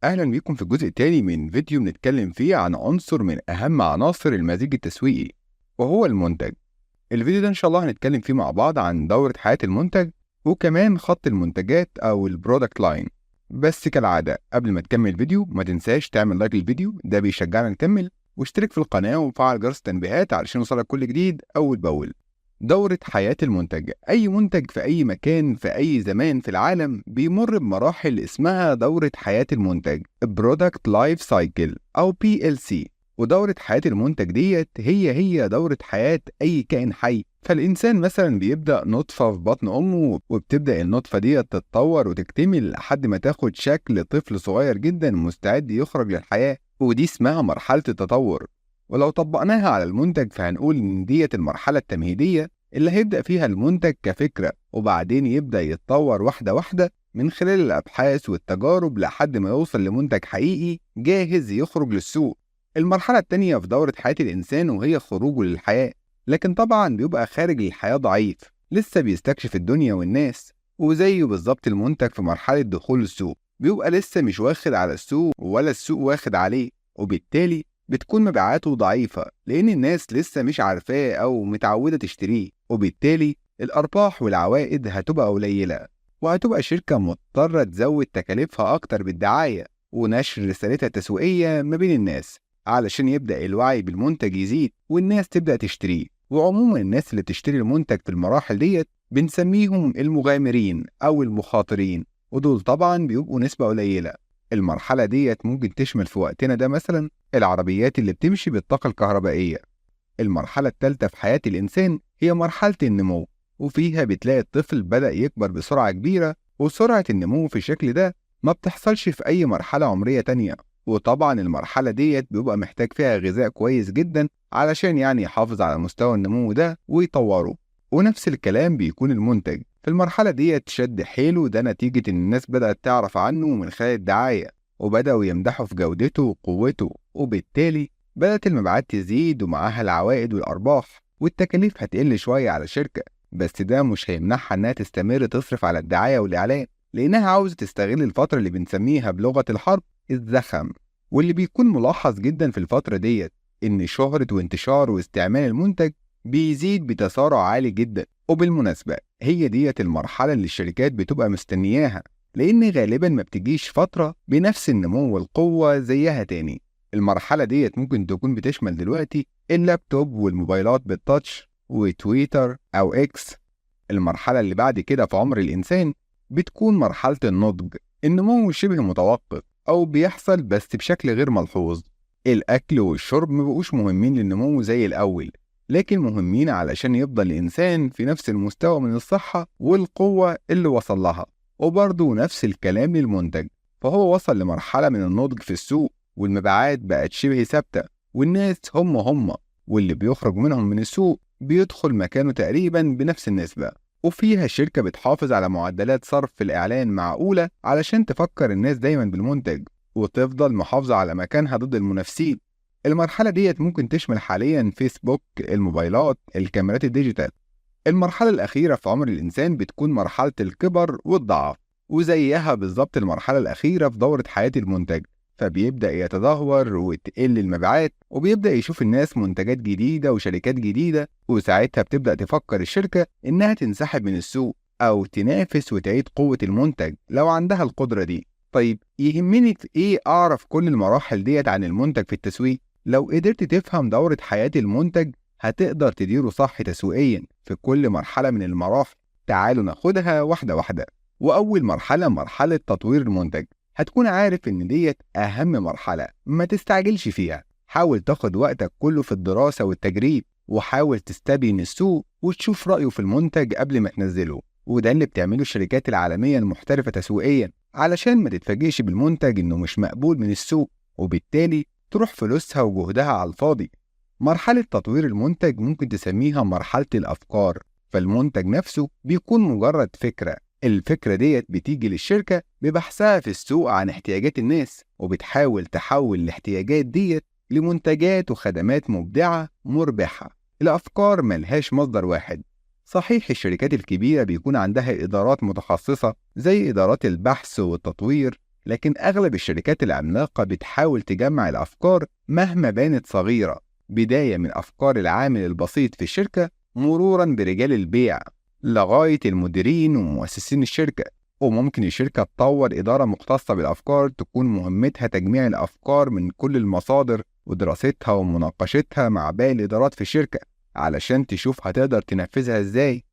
أهلا بيكم في الجزء التاني من فيديو بنتكلم فيه عن عنصر من أهم عناصر المزيج التسويقي وهو المنتج. الفيديو ده إن شاء الله هنتكلم فيه مع بعض عن دورة حياة المنتج وكمان خط المنتجات أو البرودكت لاين. بس كالعادة قبل ما تكمل الفيديو ما تنساش تعمل لايك للفيديو، ده بيشجعنا نكمل، واشترك في القناة وفعل جرس التنبيهات علشان يوصلك كل جديد أول بأول. دورة حياة المنتج، أي منتج في أي مكان في أي زمان في العالم بيمر بمراحل اسمها دورة حياة المنتج Product Life Cycle أو PLC. ودورة حياة المنتج ديت هي دورة حياة أي كائن حي. فالإنسان مثلا بيبدأ نطفة في بطن أمه، وبتبدأ النطفة ديت تتطور وتكتمل لحد ما تاخد شكل طفل صغير جدا مستعد يخرج للحياة، ودي اسمها مرحلة التطور. ولو طبقناها على المنتج فهنقول إن ديت المرحلة التمهيدية اللي هيبدأ فيها المنتج كفكرة، وبعدين يبدأ يتطور واحدة واحدة من خلال الأبحاث والتجارب لحد ما يوصل لمنتج حقيقي جاهز يخرج للسوق. المرحلة التانية في دورة حياة الإنسان وهي خروجه للحياة، لكن طبعا بيبقى خارج للحياة ضعيف، لسه بيستكشف الدنيا والناس، وزيه بالظبط المنتج في مرحلة دخول السوق بيبقى لسه مش واخد على السوق ولا السوق واخد عليه، وبالتالي بتكون مبيعاته ضعيفة لأن الناس لسه مش عارفاه أو متعودة تشتريه، وبالتالي الأرباح والعوائد هتبقى قليلة، وهتبقى الشركة مضطرة تزود تكاليفها أكتر بالدعاية ونشر رسالتها التسويقية ما بين الناس علشان يبدأ الوعي بالمنتج يزيد والناس تبدأ تشتريه. وعموما الناس اللي بتشتري المنتج في المراحل ديت بنسميهم المغامرين أو المخاطرين، ودول طبعا بيبقوا نسبة قليلة. المرحلة ديت ممكن تشمل في وقتنا ده مثلا العربيات اللي بتمشي بالطاقة الكهربائية. المرحلة الثالثة في حياة الإنسان هي مرحلة النمو، وفيها بتلاقي الطفل بدأ يكبر بسرعة كبيرة، وسرعة النمو في الشكل ده ما بتحصلش في أي مرحلة عمرية تانية. وطبعا المرحلة ديت بيبقى محتاج فيها غذاء كويس جدا علشان يحافظ على مستوى النمو ده ويطوره. ونفس الكلام بيكون المنتج في المرحلة ديت شد حيله، ده نتيجة إن الناس بدأت تعرف عنه من خلال الدعاية وبدأوا يمدحوا في جودته وقوته، وبالتالي بدأت المبيعات تزيد ومعاها العوائد والأرباح، والتكاليف هتقل شوية على الشركة، بس ده مش هيمنعها إنها تستمر تصرف على الدعاية والإعلان، لأنها عاوزة تستغل الفترة اللي بنسميها بلغة الحرب الزخم. واللي بيكون ملاحظ جدا في الفترة ديت إن شهرة وانتشار واستعمال المنتج بيزيد بتسارع عالي جدا. وبالمناسبة هي ديت المرحلة اللي الشركات بتبقى مستنياها، لأن غالبا ما بتجيش فترة بنفس النمو والقوة زيها تاني. المرحلة ديت ممكن تكون بتشمل دلوقتي اللابتوب والموبايلات بالتاتش وتويتر أو إكس. المرحلة اللي بعد كده في عمر الإنسان بتكون مرحلة النضج، النمو شبه متوقف أو بيحصل بس بشكل غير ملحوظ. الأكل والشرب مبقوش مهمين للنمو زي الأول، لكن مهمين علشان يفضل الإنسان في نفس المستوى من الصحة والقوة اللي وصل لها. وبرضه نفس الكلام للمنتج، فهو وصل لمرحلة من النضج في السوق، والمبيعات بقت شبه ثابتة، والناس هم واللي بيخرج منهم من السوق بيدخل مكانه تقريبا بنفس النسبة. وفيها الشركة بتحافظ على معدلات صرف في الإعلان معقولة علشان تفكر الناس دايما بالمنتج وتفضل محافظة على مكانها ضد المنافسين. المرحلة ديت ممكن تشمل حاليا فيسبوك، الموبايلات، الكاميرات الديجيتال. المرحلة الأخيرة في عمر الإنسان بتكون مرحلة الكبر والضعف، وزيها بالظبط المرحلة الأخيرة في دورة حياة المنتج، فبيبدأ يتدهور وتقل المبيعات، وبيبدأ يشوف الناس منتجات جديدة وشركات جديدة، وساعتها بتبدأ تفكر الشركة إنها تنسحب من السوق أو تنافس وتعيد قوة المنتج لو عندها القدرة دي. طيب يهمني في إيه أعرف كل المراحل ديت عن المنتج في التسويق؟ لو قدرت تفهم دورة حياة المنتج هتقدر تديره صح تسويقيا في كل مرحلة من المراحل. تعالوا ناخدها واحدة واحدة. وأول مرحلة مرحلة تطوير المنتج، هتكون عارف إن ديت أهم مرحلة، ما تستعجلش فيها، حاول تاخد وقتك كله في الدراسة والتجريب، وحاول تستبين السوق وتشوف رأيه في المنتج قبل ما تنزله، وده اللي بتعمله الشركات العالمية المحترفة تسويقيا علشان ما تتفاجئش بالمنتج إنه مش مقبول من السوق، وبالتالي تروح فلوسها وجهدها على الفاضي. مرحلة تطوير المنتج ممكن تسميها مرحلة الأفكار، فالمنتج نفسه بيكون مجرد فكرة، الفكرة ديت بتيجي للشركة ببحثها في السوق عن احتياجات الناس، وبتحاول تحول الاحتياجات ديت لمنتجات وخدمات مبدعة مربحة. الأفكار ملهاش مصدر واحد. صحيح الشركات الكبيرة بيكون عندها إدارات متخصصة زي إدارات البحث والتطوير، لكن أغلب الشركات العملاقة بتحاول تجمع الأفكار مهما بانت صغيرة، بداية من أفكار العامل البسيط في الشركة مرورا برجال البيع لغاية المديرين ومؤسسين الشركة. وممكن الشركة تطور إدارة مختصة بالأفكار تكون مهمتها تجميع الأفكار من كل المصادر ودراستها ومناقشتها مع باقي الإدارات في الشركة علشان تشوف هتقدر تنفذها إزاي.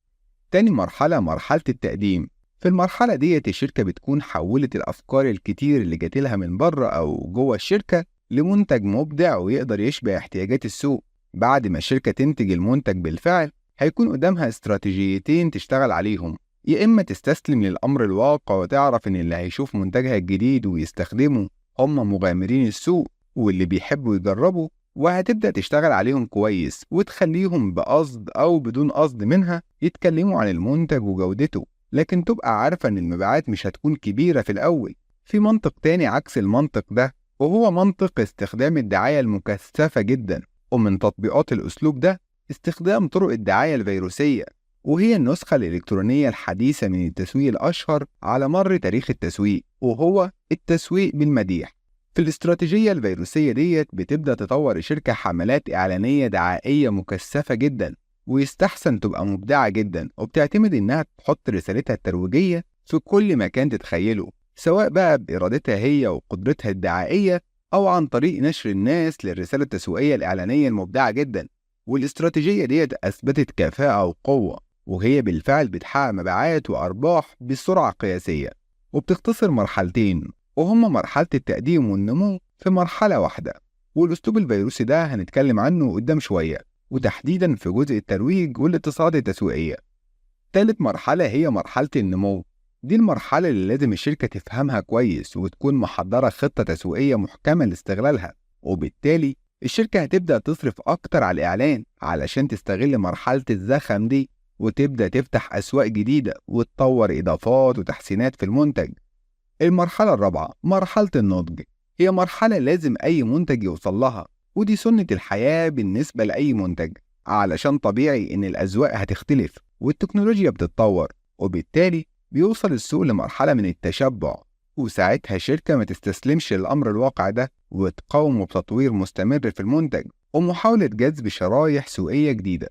تاني مرحلة، مرحلة التقديم. في المرحلة ديت الشركة بتكون حولت الأفكار الكتير اللي جاتلها من بره أو جوه الشركة لمنتج مبدع ويقدر يشبه احتياجات السوق. بعد ما الشركة تنتج المنتج بالفعل هيكون قدامها استراتيجيتين تشتغل عليهم، يا إما تستسلم للأمر الواقع وتعرف إن اللي هيشوف منتجها الجديد ويستخدمه هم مغامرين السوق واللي بيحبوا يجربوا، وهتبدأ تشتغل عليهم كويس وتخليهم بقصد أو بدون قصد منها يتكلموا عن المنتج وجودته، لكن تبقى عارفة إن المبيعات مش هتكون كبيرة في الأول. في منطق تاني عكس المنطق ده، وهو منطق استخدام الدعاية المكثفة جدا. ومن تطبيقات الأسلوب ده استخدام طرق الدعاية الفيروسية، وهي النسخة الإلكترونية الحديثة من التسويق الأشهر على مر تاريخ التسويق، وهو التسويق بالمديح. في الاستراتيجية الفيروسية ديت بتبدأ تطور الشركة حملات إعلانية دعائية مكثفة جدا، ويستحسن تبقى مبدعة جدا، وبتعتمد إنها تحط رسالتها الترويجية في كل مكان تتخيله، سواء بقى بإرادتها هي وقدرتها الدعائية أو عن طريق نشر الناس للرسالة التسويقية الإعلانية المبدعة جدا. والاستراتيجية ديت أثبتت كفاءة وقوة، وهي بالفعل بتحقق مبيعات وأرباح بسرعة قياسية، وبتختصر مرحلتين وهما مرحلة التقديم والنمو في مرحلة واحدة. والأسلوب الفيروسي ده هنتكلم عنه قدام شوية، وتحديدا في جزء الترويج والاتصالات التسويقية. تالت مرحلة هي مرحلة النمو. دي المرحلة اللي لازم الشركة تفهمها كويس وتكون محضرة خطة تسويقية محكمة لاستغلالها، وبالتالي الشركة هتبدأ تصرف أكتر على الإعلان علشان تستغل مرحلة الزخم دي، وتبدأ تفتح أسواق جديدة وتطور إضافات وتحسينات في المنتج. المرحلة الرابعة مرحلة النضج، هي مرحلة لازم أي منتج يوصل لها، ودي سنة الحياة بالنسبة لأي منتج، علشان طبيعي إن الأذواق هتختلف والتكنولوجيا بتتطور، وبالتالي بيوصل السوق لمرحلة من التشبع، وساعتها الشركة ما تستسلمش للأمر الواقع ده وتقاومه بتطوير مستمر في المنتج ومحاولة جذب شرايح سوقية جديدة.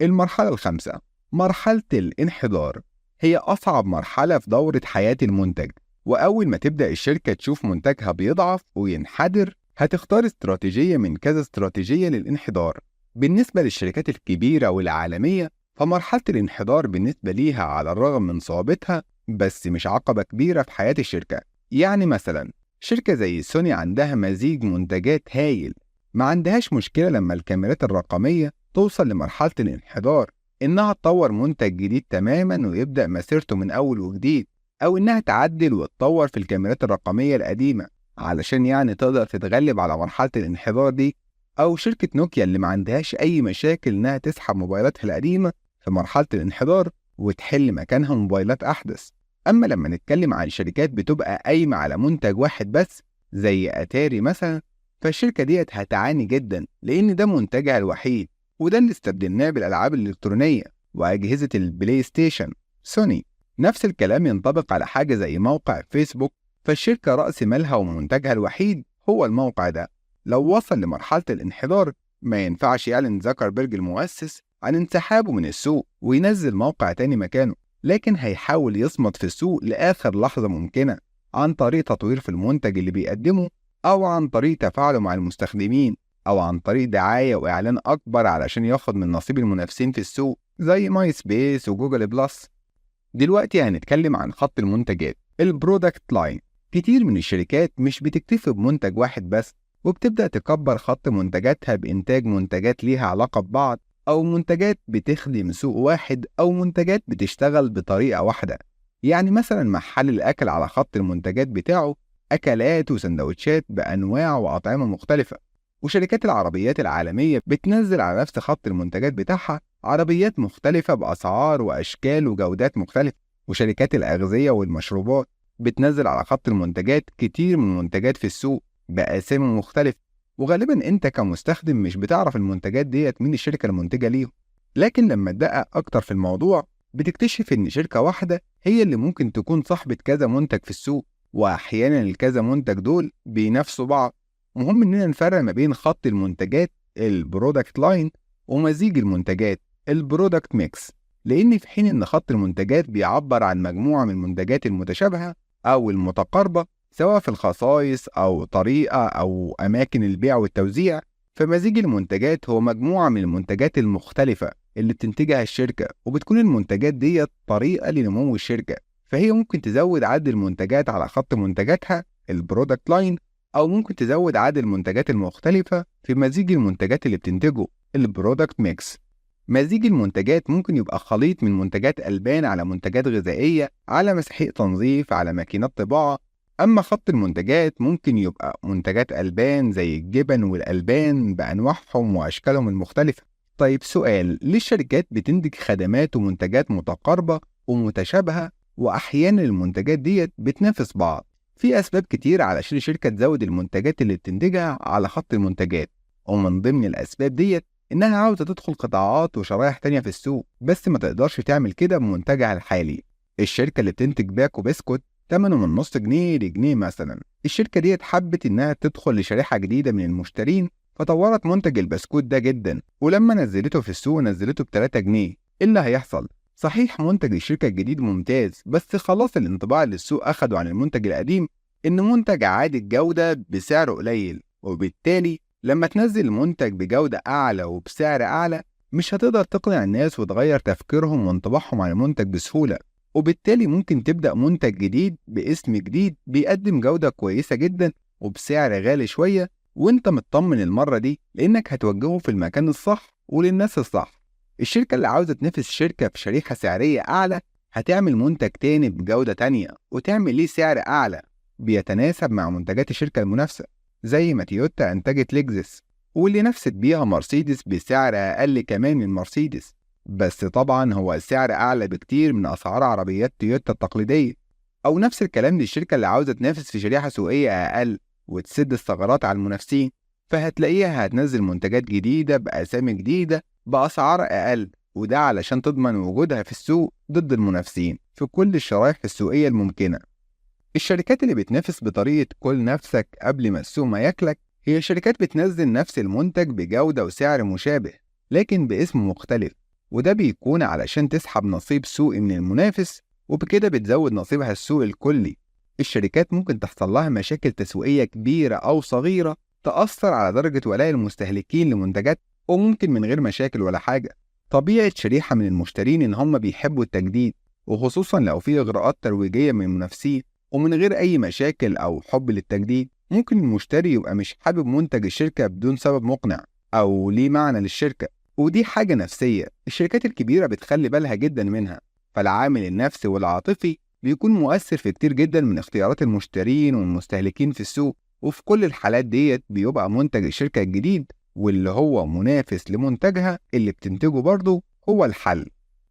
المرحلة الخامسة مرحلة الانحدار، هي أصعب مرحلة في دورة حياة المنتج، وأول ما تبدأ الشركة تشوف منتجها بيضعف وينحدر هتختار استراتيجية من كذا استراتيجية للانحدار. بالنسبة للشركات الكبيرة والعالمية فمرحلة الانحدار بالنسبة ليها على الرغم من صعوبتها بس مش عقبة كبيرة في حياة الشركة. يعني مثلا شركة زي سوني عندها مزيج منتجات هايل، ما عندهاش مشكلة لما الكاميرات الرقمية توصل لمرحلة الانحدار إنها تطور منتج جديد تماما ويبدأ مسيرته من أول وجديد، أو إنها تعدل وتطور في الكاميرات الرقمية القديمة علشان يعني تقدر تتغلب على مرحلة الانحدار دي. أو شركة نوكيا اللي ما عندهاش أي مشاكل إنها تسحب موبايلاتها القديمة في مرحلة الانحدار وتحل مكانها موبايلات أحدث. أما لما نتكلم عن شركات بتبقى قايمة على منتج واحد بس زي أتاري مثلا، فالشركة ديت هتعاني جدا لأن ده منتجها الوحيد، وده اللي استبدلناه بالألعاب الإلكترونية وأجهزة البلاي ستيشن. سوني نفس الكلام ينطبق على حاجة زي موقع فيسبوك، فالشركة رأس مالها ومنتجها الوحيد هو الموقع ده. لو وصل لمرحلة الانحدار ما ينفعش يعلن زكربيرج المؤسس عن انسحابه من السوق وينزل موقع تاني مكانه، لكن هيحاول يصمد في السوق لآخر لحظة ممكنة عن طريق تطوير في المنتج اللي بيقدمه، أو عن طريق تفاعله مع المستخدمين، أو عن طريق دعاية وإعلان أكبر علشان ياخد من نصيب المنافسين في السوق زي ماي سبيس وجوجل بلس. دلوقتي هنتكلم عن خط المنتجات البرودكت لاين. كتير من الشركات مش بتكتفي بمنتج واحد بس، وبتبدأ تكبر خط منتجاتها بإنتاج منتجات ليها علاقة ببعض، أو منتجات بتخدم سوق واحد، أو منتجات بتشتغل بطريقة واحدة. يعني مثلا محل الأكل على خط المنتجات بتاعه أكلات وسندوتشات بأنواع وأطعمة مختلفة، وشركات العربيات العالمية بتنزل على نفس خط المنتجات بتاعها عربيات مختلفة بأسعار وأشكال وجودات مختلفة، وشركات الأغذية والمشروبات بتنزل على خط المنتجات كتير من المنتجات في السوق بأسامي مختلفة، وغالبا انت كمستخدم مش بتعرف المنتجات ديت مين الشركة المنتجة ليهم. لكن لما تدقق اكتر في الموضوع بتكتشف ان شركة واحدة هي اللي ممكن تكون صاحبة كذا منتج في السوق، وأحيانا الكذا منتج دول بينافسوا بعض. مهم إننا نفرق ما بين خط المنتجات البرودكت لاين ومزيج المنتجات البرودكت ميكس، لأن في حين إن خط المنتجات بيعبر عن مجموعة من المنتجات المتشابهة أو المتقاربة سواء في الخصائص أو طريقة أو أماكن البيع والتوزيع، فمزيج المنتجات هو مجموعة من المنتجات المختلفة اللي بتنتجها الشركة، وبتكون المنتجات دي طريقة لنمو الشركة. فهي ممكن تزود عدد المنتجات على خط منتجاتها البرودكت لاين، أو ممكن تزود عدد المنتجات المختلفة في مزيج المنتجات اللي بتنتجه البرودكت ميكس. مزيج المنتجات ممكن يبقى خليط من منتجات ألبان على منتجات غذائية على مسحيق تنظيف على ماكينات طباعة. أما خط المنتجات ممكن يبقى منتجات ألبان زي الجبن والألبان بأنواعهم وأشكالهم المختلفة. طيب سؤال، ليه الشركات بتنتج خدمات ومنتجات متقاربة ومتشابهة وأحيانا المنتجات ديت بتنافس بعض؟ في أسباب كتير علشان الشركة تزود المنتجات اللي بتنتجها على خط المنتجات، ومن ضمن الأسباب ديت إنها عاوزة تدخل قطاعات وشرائح تانية في السوق، بس ما تقدرش تعمل كده بمنتجها الحالي. الشركة اللي بتنتج باكو بسكوت تمنه من نص جنيه لجنيه مثلا، الشركة ديت حبت إنها تدخل لشريحة جديدة من المشترين، فطورت منتج البسكوت ده جدا، ولما نزلته في السوق نزلته ب3 جنيه. إيه اللي هيحصل؟ صحيح منتج الشركة الجديد ممتاز، بس خلاص الانطباع اللي السوق أخده عن المنتج القديم إن منتج عادي الجودة بسعر قليل، وبالتالي لما تنزل المنتج بجودة أعلى وبسعر أعلى مش هتقدر تقنع الناس وتغير تفكيرهم وانطباعهم عن المنتج بسهولة، وبالتالي ممكن تبدأ منتج جديد باسم جديد بيقدم جودة كويسة جدا وبسعر غالي شوية، وانت مطمن المرة دي لأنك هتوجهه في المكان الصح وللناس الصح. الشركة اللي عاوزة تنافس شركة في شريحة سعرية أعلى هتعمل منتج تاني بجودة تانية وتعمل ليه سعر أعلى بيتناسب مع منتجات الشركة المنافسة، زي ما تويوتا أنتجت لكزس واللي نفست بيها مرسيدس بسعر أقل كمان من مرسيدس، بس طبعا هو السعر أعلى بكتير من أسعار عربيات تويوتا التقليدية. أو نفس الكلام للشركة اللي عاوزة تنافس في شريحة سوقية أقل وتسد الثغرات على المنافسين، فهتلاقيها هتنزل منتجات جديدة بأسامي جديدة بأسعار أقل، وده علشان تضمن وجودها في السوق ضد المنافسين في كل الشرائح السوقية الممكنة. الشركات اللي بتنافس بطريقة كل نفسك قبل ما السوق ما ياكلك هي شركات بتنزل نفس المنتج بجودة وسعر مشابه لكن باسم مختلف، وده بيكون علشان تسحب نصيب سوقي من المنافس، وبكده بتزود نصيبها السوق الكلي. الشركات ممكن تحصل لها مشاكل تسويقية كبيرة أو صغيرة تأثر على درجة ولاء المستهلكين لمنتجات، وممكن من غير مشاكل ولا حاجة. طبيعة شريحة من المشترين إن هم بيحبوا التجديد، وخصوصا لو في إغراءات ترويجية من المنافسين، ومن غير أي مشاكل أو حب للتجديد ممكن المشتري يبقى مش حابب منتج الشركة بدون سبب مقنع أو ليه معنى للشركة، ودي حاجة نفسية الشركات الكبيرة بتخلي بالها جدا منها. فالعامل النفسي والعاطفي بيكون مؤثر في كتير جدا من اختيارات المشترين والمستهلكين في السوق، وفي كل الحالات ديت بيبقى منتج الشركة الجديد واللي هو منافس لمنتجها اللي بتنتجه برضه هو الحل.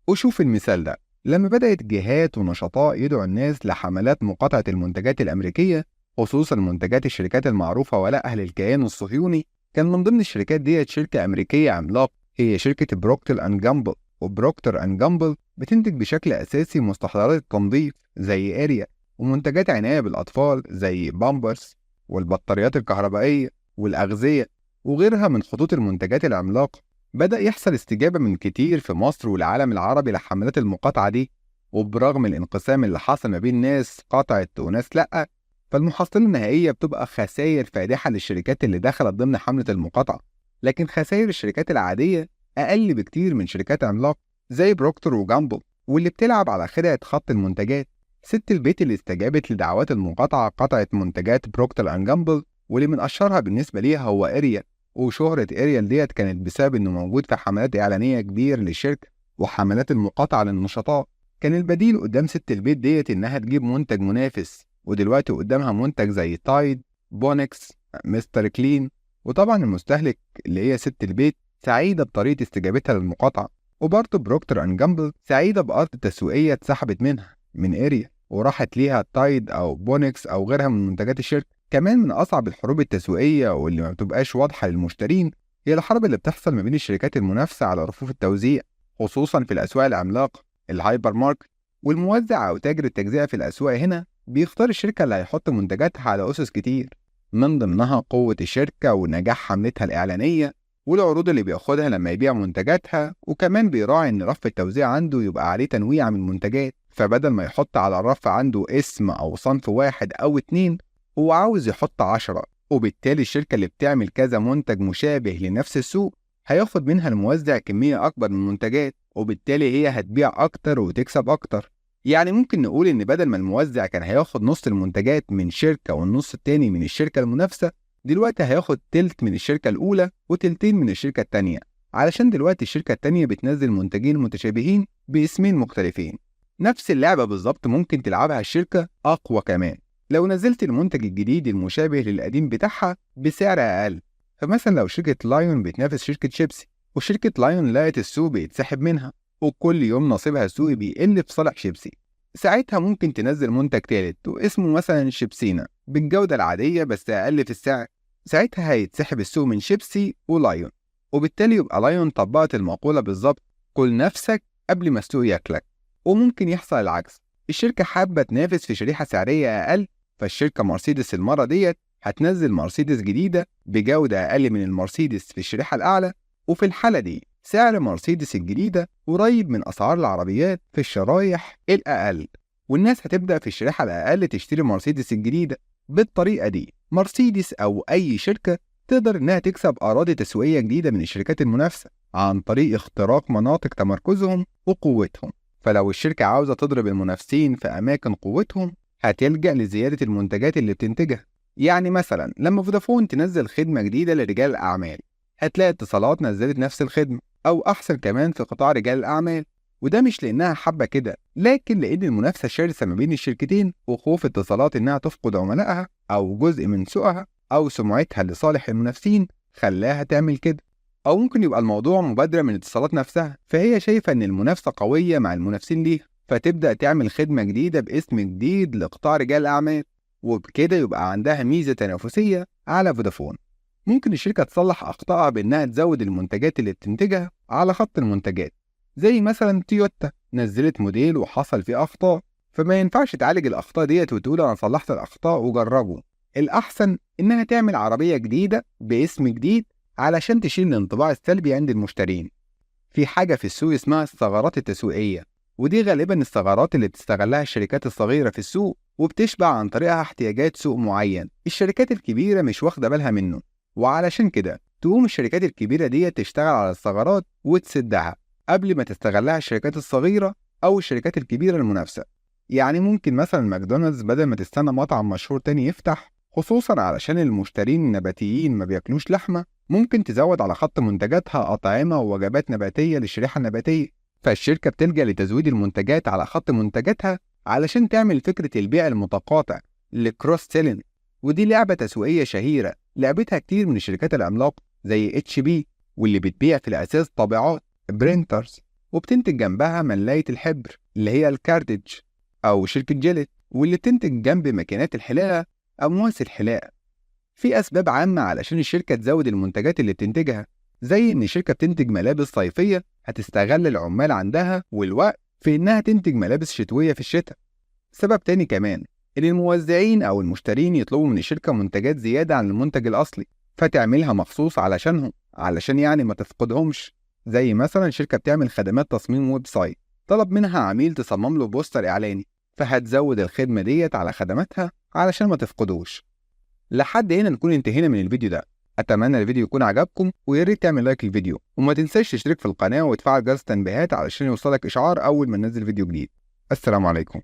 وشوف المثال ده، لما بدأت جهات ونشطاء يدعوا الناس لحملات مقاطعة المنتجات الأمريكية خصوصا منتجات الشركات المعروفة ولا أهل الكيان الصهيوني، كان من ضمن الشركات ديت شركة أمريكية عملاقة هي شركة بروكتر أند جامبل. وبروكتر أند جامبل بتنتج بشكل أساسي مستحضرات التنظيف زي أريا، ومنتجات عناية بالأطفال زي بامبرز، والبطاريات الكهربائية والأغذية وغيرها من خطوط المنتجات العملاقة. بدأ يحصل استجابة من كتير في مصر والعالم العربي لحملات المقاطعة دي، وبرغم الانقسام اللي حصل ما بين ناس قطعت وناس لأ، فالمحصلة النهائية بتبقى خسائر فادحة للشركات اللي دخلت ضمن حملة المقاطعة، لكن خسائر الشركات العادية أقل بكتير من شركات عملاقة زي بروكتر وجامبل واللي بتلعب على خدعة خط المنتجات. ست البيت اللي استجابت لدعوات المقاطعة قطعت منتجات بروكتر أند جامبل، واللي من أشهرها بالنسبة ليها هو أريال، وشهرة أريال ديت كانت بسبب إنه موجود في حملات إعلانية كبير للشركة وحملات المقاطعة للنشطاء. كان البديل قدام ست البيت ديت إنها تجيب منتج منافس، ودلوقتي قدامها منتج زي تايد، بونكس، مستر كلين. وطبعا المستهلك اللي هي ست البيت سعيدة بطريقة استجابتها للمقاطعة، وبرضه بروكتر أند جامبل سعيدة بأرض تسويقية اتسحبت منها من أريا وراحت ليها تايد أو بونكس أو غيرها من منتجات الشركة. كمان من أصعب الحروب التسويقية واللي ما بتبقاش واضحة للمشترين هي الحرب اللي بتحصل ما بين الشركات المنافسة على رفوف التوزيع، خصوصا في الأسواق العملاقة الهايبر ماركت. والموزع أو تاجر التجزئة في الأسواق هنا بيختار الشركة اللي هيحط منتجاتها على أسس كتير، من ضمنها قوة الشركة ونجاح حملتها الإعلانية والعروض اللي بياخدها لما يبيع منتجاتها، وكمان بيراعي إن رف التوزيع عنده يبقى عليه تنويع من المنتجات، فبدل ما يحط على الرف عنده اسم أو صنف واحد أو اتنين هو عاوز يحط 10. وبالتالي الشركة اللي بتعمل كذا منتج مشابه لنفس السوق هياخد منها الموزع كمية أكبر من المنتجات، وبالتالي هي هتبيع أكتر وتكسب أكتر. يعني ممكن نقول إن بدل ما الموزع كان هياخد نص المنتجات من شركة والنص التاني من الشركة المنافسة، دلوقتي هياخد تلت من الشركة الأولى وتلتين من الشركة التانية، علشان دلوقتي الشركة التانية بتنزل منتجين متشابهين باسمين مختلفين. نفس اللعبة بالظبط ممكن تلعبها الشركة أقوى كمان لو نزلت المنتج الجديد المشابه للقديم بتاعها بسعر أقل. فمثلا لو شركة لايون بتنافس شركة شيبسي، وشركة لايون لقت السوق بيتسحب منها وكل يوم نصيبها السوقي بيقل في صالح شيبسي، ساعتها ممكن تنزل منتج تالت واسمه مثلا شيبسينا بالجودة العادية بس أقل في السعر، ساعتها هيتسحب السوق من شيبسي ولايون، وبالتالي يبقى لايون طبقت المقولة بالظبط، كل نفسك قبل ما السوق ياكلك. وممكن يحصل العكس، الشركة حابة تنافس في شريحة سعرية أقل، فالشركة مرسيدس المرة ديت هتنزل مرسيدس جديدة بجودة أقل من المرسيدس في الشريحة الأعلى، وفي الحالة دي سعر مرسيدس الجديدة قريب من أسعار العربيات في الشرايح الأقل، والناس هتبدأ في الشريحة الأقل تشتري مرسيدس الجديدة. بالطريقة دي مرسيدس أو أي شركة تقدر إنها تكسب أراضي تسويقية جديدة من الشركات المنافسة عن طريق اختراق مناطق تمركزهم وقوتهم. فلو الشركة عاوزة تضرب المنافسين في أماكن قوتهم هتلجأ لزيادة المنتجات اللي بتنتجها. يعني مثلا لما فودافون تنزل خدمة جديدة لرجال الأعمال هتلاقي اتصالات نزلت نفس الخدمة أو أحسن كمان في قطاع رجال الأعمال، وده مش لأنها حابة كده، لكن لأن المنافسة شرسة ما بين الشركتين وخوف اتصالات إنها تفقد عملائها أو جزء من سوقها أو سمعتها لصالح المنافسين خلاها تعمل كده. أو ممكن يبقى الموضوع مبادرة من اتصالات نفسها، فهي شايفة إن المنافسة قوية مع المنافسين ليها فتبدأ تعمل خدمة جديدة باسم جديد لقطاع رجال الأعمال، وبكده يبقى عندها ميزة تنافسية على فودافون. ممكن الشركة تصلح أخطائها بإنها تزود المنتجات اللي بتنتجها على خط المنتجات، زي مثلا تويوتا نزلت موديل وحصل فيه أخطاء، فما ينفعش تعالج الأخطاء ديت وتقول أنا صلحت الأخطاء وجربوا. الأحسن إنها تعمل عربية جديدة باسم جديد علشان تشيل الانطباع السلبي عند المشترين. في حاجة في السوق اسمها الثغرات التسويقية، ودي غالبا الثغرات اللي بتستغلها الشركات الصغيرة في السوق وبتشبع عن طريقها احتياجات سوق معين الشركات الكبيرة مش واخدة بالها منه، وعلشان كده تقوم الشركات الكبيرة دي تشتغل على الثغرات وتسدها قبل ما تستغلها الشركات الصغيرة أو الشركات الكبيرة المنافسة. يعني ممكن مثلا ماكدونالدز بدل ما تستنى مطعم مشهور تاني يفتح خصوصا علشان المشترين النباتيين ما بياكلوش لحمة، ممكن تزود على خط منتجاتها أطعمة ووجبات نباتية للشريحة النباتية. فالشركة بتلجأ لتزويد المنتجات على خط منتجاتها علشان تعمل فكرة البيع المتقاطع الكروس سيلين، ودي لعبة تسويقية شهيرة لعبتها كتير من الشركات العملاقة زي اتش بي، واللي بتبيع في الأساس طابعات برينترز وبتنتج جنبها ملاية الحبر اللي هي الكارتج، أو شركة جيلت واللي بتنتج جنب ماكينات الحلاقة أمواس الحلاقة. في أسباب عامة علشان الشركة تزود المنتجات اللي بتنتجها، زي إن الشركة بتنتج ملابس صيفية هتستغل العمال عندها والوقت في إنها تنتج ملابس شتوية في الشتاء. سبب تاني كمان إن الموزعين أو المشترين يطلبوا من الشركة منتجات زيادة عن المنتج الأصلي فتعملها مخصوص علشانهم، علشان يعني ما تفقدهمش. زي مثلا شركة بتعمل خدمات تصميم ويب سايت طلب منها عميل تصمم له بوستر إعلاني، فهتزود الخدمة ديت على خدماتها علشان ما تفقدوش. لحد هنا نكون انتهينا من الفيديو ده. اتمنى الفيديو يكون عجبكم، ويا ريت تعمل لايك للفيديو وما تنساش تشترك في القناة وتفعل جرس التنبيهات علشان يوصلك اشعار اول ما ننزل فيديو جديد. السلام عليكم.